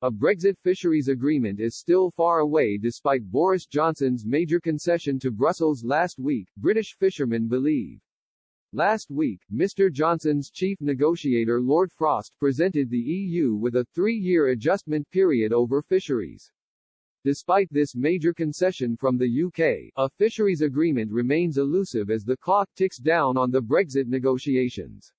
A Brexit fisheries agreement is still far away despite Boris Johnson's major concession to Brussels last week, British fishermen believe. Last week, Mr. Johnson's chief negotiator Lord Frost presented the EU with a 3-year adjustment period over fisheries. Despite this major concession from the UK, a fisheries agreement remains elusive as the clock ticks down on the Brexit negotiations.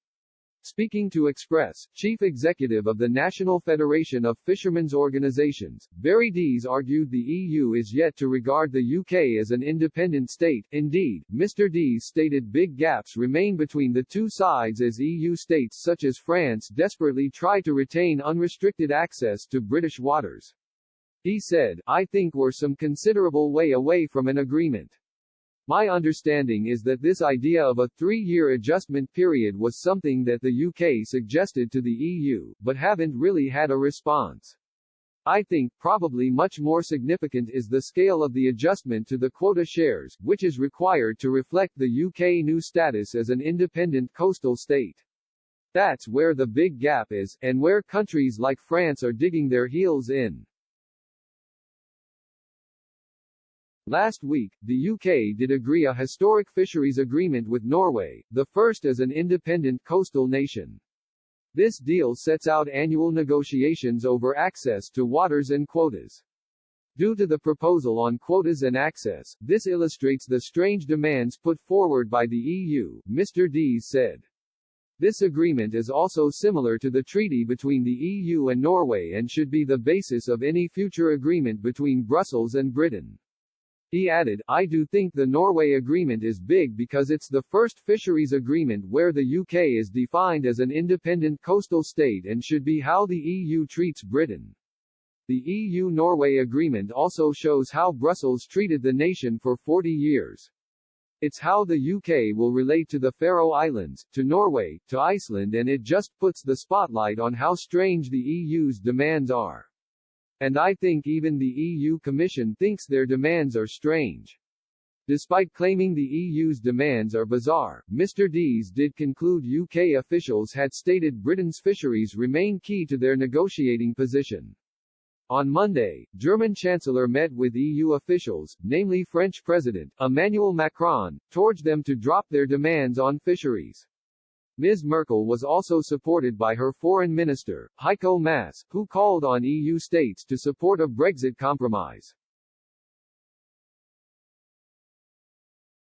Speaking to Express, chief executive of the National Federation of Fishermen's Organisations, Barry Dees argued the EU is yet to regard the UK as an independent state. Indeed, Mr. Dees stated big gaps remain between the two sides as EU states such as France desperately try to retain unrestricted access to British waters. He said, "I think we're some considerable way away from an agreement. My understanding is that this idea of a 3-year adjustment period was something that the UK suggested to the EU, but haven't really had a response. I think, probably much more significant is the scale of the adjustment to the quota shares, which is required to reflect the UK new status as an independent coastal state. That's where the big gap is, and where countries like France are digging their heels in." Last week, the UK did agree a historic fisheries agreement with Norway, the first as an independent coastal nation. This deal sets out annual negotiations over access to waters and quotas. Due to the proposal on quotas and access, this illustrates the strange demands put forward by the EU, Mr. Dees said. This agreement is also similar to the treaty between the EU and Norway and should be the basis of any future agreement between Brussels and Britain. He added, "I do think the Norway agreement is big because it's the first fisheries agreement where the UK is defined as an independent coastal state and should be how the EU treats Britain. The EU-Norway agreement also shows how Brussels treated the nation for 40 years. It's how the UK will relate to the Faroe Islands, to Norway, to Iceland, and it just puts the spotlight on how strange the EU's demands are. And I think even the EU Commission thinks their demands are strange." Despite claiming the EU's demands are bizarre, Mr. Dees did conclude UK officials had stated Britain's fisheries remain key to their negotiating position. On Monday, German Chancellor met with EU officials, namely French President Emmanuel Macron, to urge them to drop their demands on fisheries. Ms. Merkel was also supported by her foreign minister, Heiko Maas, who called on EU states to support a Brexit compromise.